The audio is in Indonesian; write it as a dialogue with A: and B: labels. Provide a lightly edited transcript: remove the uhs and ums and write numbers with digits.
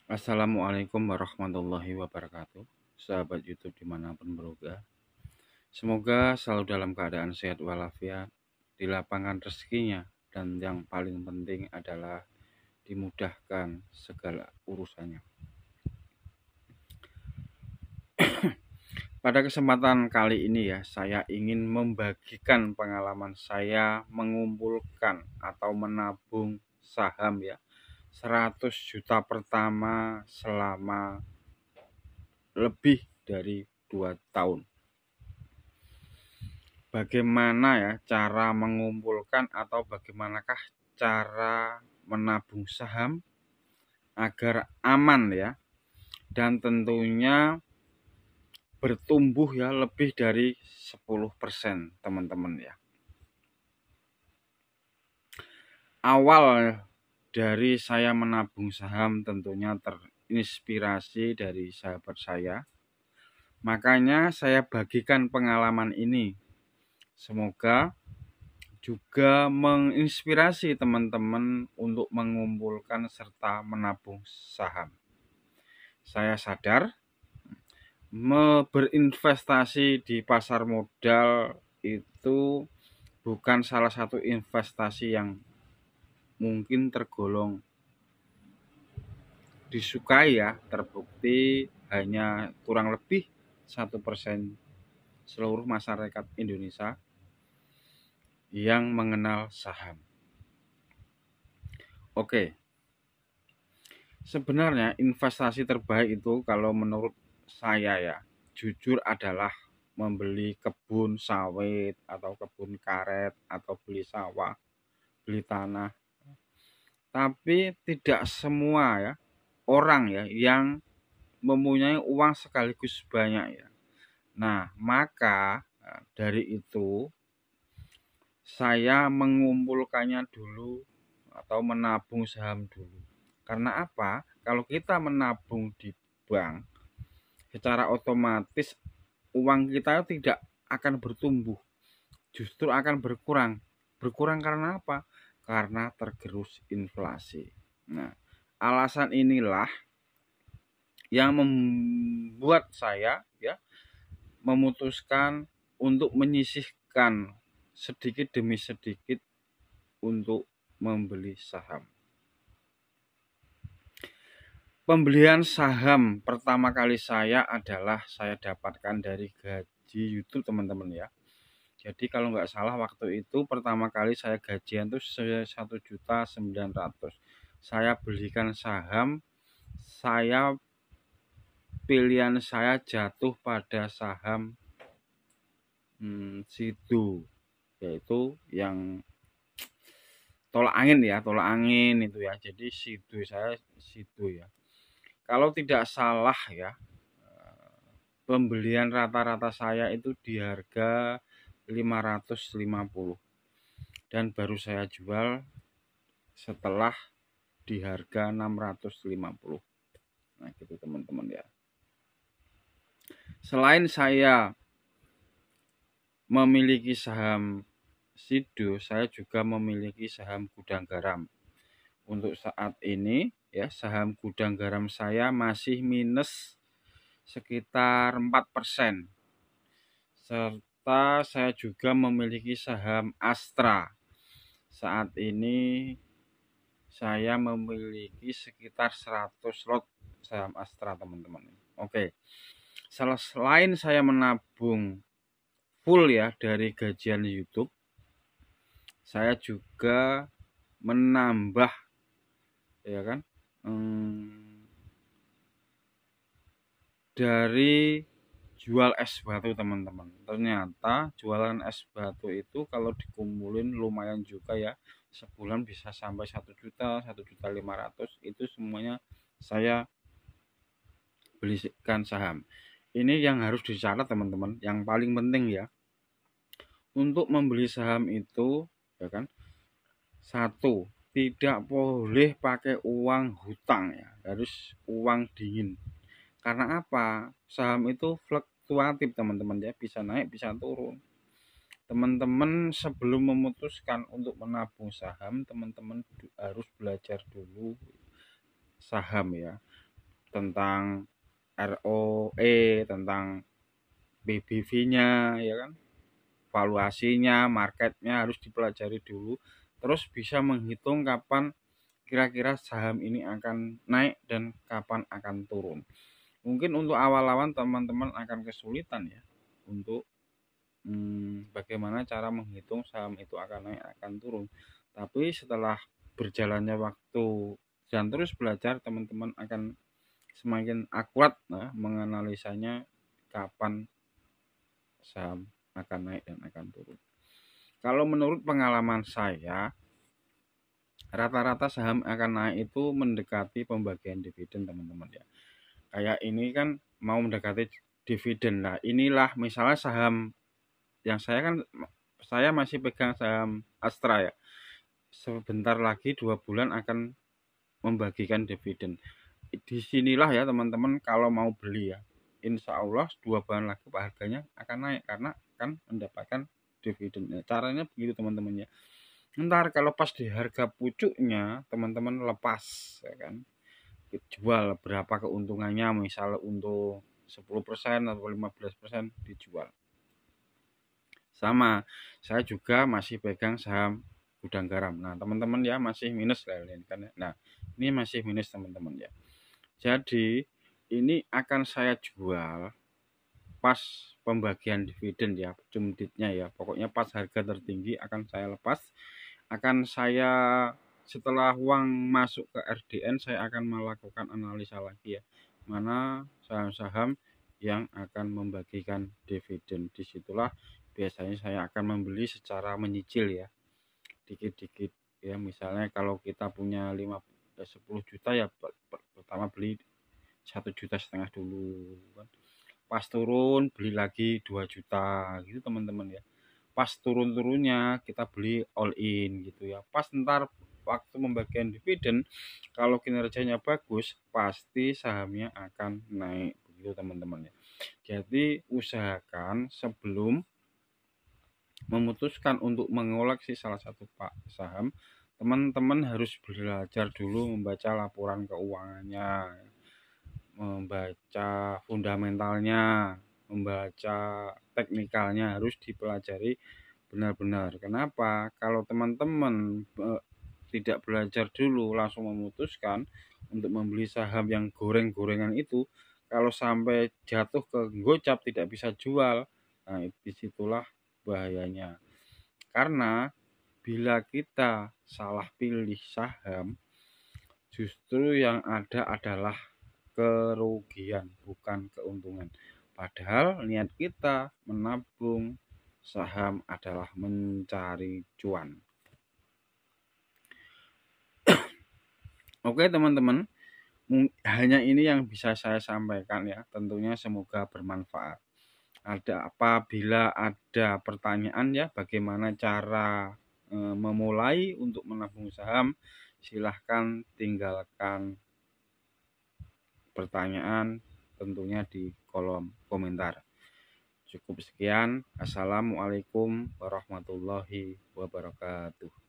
A: Assalamualaikum warahmatullahi wabarakatuh. Sahabat YouTube dimanapun berada. Semoga selalu dalam keadaan sehat walafiat, di lapangan rezekinya, dan yang paling penting adalah dimudahkan segala urusannya. Pada kesempatan kali ini ya, saya ingin membagikan pengalaman saya mengumpulkan atau menabung saham ya, 100 juta pertama selama lebih dari 2 tahun. Bagaimana ya cara mengumpulkan atau bagaimanakah cara menabung saham agar aman ya, dan tentunya bertumbuh ya lebih dari 10% teman-teman ya. Awal dari saya menabung saham tentunya terinspirasi dari sahabat saya. Makanya saya bagikan pengalaman ini. Semoga juga menginspirasi teman-teman untuk mengumpulkan serta menabung saham. Saya sadar berinvestasi di pasar modal itu bukan salah satu investasi yang mungkin tergolong disukai ya, terbukti hanya kurang lebih 1% seluruh masyarakat Indonesia yang mengenal saham. Oke, sebenarnya investasi terbaik itu kalau menurut saya ya, jujur adalah membeli kebun sawit atau kebun karet atau beli sawah, beli tanah. Tapi tidak semua ya orang ya yang mempunyai uang sekaligus banyak ya. Nah, maka dari itu saya mengumpulkannya dulu atau menabung saham dulu. Karena apa? Kalau kita menabung di bank, secara otomatis uang kita tidak akan bertumbuh, justru akan berkurang. Berkurang karena apa? Karena tergerus inflasi. Nah, alasan inilah yang membuat saya ya memutuskan untuk menyisihkan sedikit demi sedikit untuk membeli saham. Pembelian saham pertama kali saya adalah saya dapatkan dari gaji YouTube teman-teman ya. Jadi kalau nggak salah waktu itu pertama kali saya gajian tuh 1.900.000. Saya belikan saham, saya pilihan saya jatuh pada saham Sidu, yaitu yang tolak angin itu ya. Jadi Sidu ya. Kalau tidak salah ya, pembelian rata-rata saya itu di harga 550 dan baru saya jual setelah di harga 650. Nah, gitu teman-teman ya. Selain saya memiliki saham Sido, saya juga memiliki saham Gudang Garam. Untuk saat ini ya, saham Gudang Garam saya masih minus sekitar 4%. Serta saya juga memiliki saham Astra. Saat ini saya memiliki sekitar 100 lot saham Astra teman-teman. Oke. Selain saya menabung full ya dari gajian YouTube, saya juga menambah ya kan dari jual es batu teman-teman. Ternyata jualan es batu itu kalau dikumpulin lumayan juga ya, sebulan bisa sampai 1 juta, 1.500.000. Itu semuanya saya belikan saham. Ini yang harus dicatat teman-teman, yang paling penting ya, untuk membeli saham itu ya kan, satu, tidak boleh pakai uang hutang ya, harus uang dingin. Karena apa? Saham itu fluktuatif teman-teman ya, bisa naik bisa turun. Teman-teman sebelum memutuskan untuk menabung saham, teman-teman harus belajar dulu saham ya. tentang ROE, tentang BBV-nya, ya kan, valuasinya, marketnya harus dipelajari dulu, terus bisa menghitung kapan kira-kira saham ini akan naik dan kapan akan turun. Mungkin untuk awal-awal teman-teman akan kesulitan ya untuk bagaimana cara menghitung saham itu akan naik akan turun. Tapi setelah berjalannya waktu dan terus belajar, teman-teman akan semakin akurat menganalisanya kapan saham akan naik dan akan turun. Kalau menurut pengalaman saya, rata-rata saham akan naik itu mendekati pembagian dividen, teman-teman ya. Kayak ini kan mau mendekati dividen. Nah, inilah misalnya saham yang saya masih pegang saham Astra ya. Sebentar lagi 2 bulan akan membagikan dividen. Disinilah ya teman-teman kalau mau beli ya. Insya Allah 2 bulan lagi harganya akan naik karena akan mendapatkan dividen. Caranya begitu teman-teman ya. Ntar kalau pas di harga pucuknya teman-teman lepas ya kan, jual berapa keuntungannya, misalnya untuk 10% atau 15% dijual. Sama, saya juga masih pegang saham Gudang Garam. Nah, teman-teman ya masih minus lah kan. Nah, ini masih minus teman-teman ya. Jadi, ini akan saya jual pas pembagian dividen ya, cumditnya ya. Pokoknya pas harga tertinggi akan saya lepas. Akan saya setelah uang masuk ke RDN, saya akan melakukan analisa lagi ya. Mana saham-saham yang akan membagikan dividen. Disitulah biasanya saya akan membeli secara menyicil ya, dikit-dikit ya. Misalnya kalau kita punya 10 juta ya, pertama beli 1,5 juta dulu kan. Pas turun beli lagi 2 juta gitu teman-teman ya. Pas turun-turunnya kita beli all in gitu ya. Pas ntar waktu pembagian dividen, kalau kinerjanya bagus pasti sahamnya akan naik begitu teman-teman ya. Jadi usahakan sebelum memutuskan untuk mengoleksi salah satu saham, teman-teman harus belajar dulu membaca laporan keuangannya, membaca fundamentalnya, membaca teknikalnya, harus dipelajari benar-benar. Kenapa? Kalau teman-teman tidak belajar dulu langsung memutuskan untuk membeli saham yang goreng-gorengan itu, kalau sampai jatuh ke gocap tidak bisa jual, nah disitulah bahayanya. Karena bila kita salah pilih saham, justru yang ada adalah kerugian, bukan keuntungan. Padahal niat kita menabung saham adalah mencari cuan. Oke teman-teman, hanya ini yang bisa saya sampaikan ya. Tentunya semoga bermanfaat. Apabila ada pertanyaan ya, bagaimana cara memulai untuk menabung saham, silahkan tinggalkan pertanyaan tentunya di kolom komentar. Cukup sekian. Assalamualaikum warahmatullahi wabarakatuh.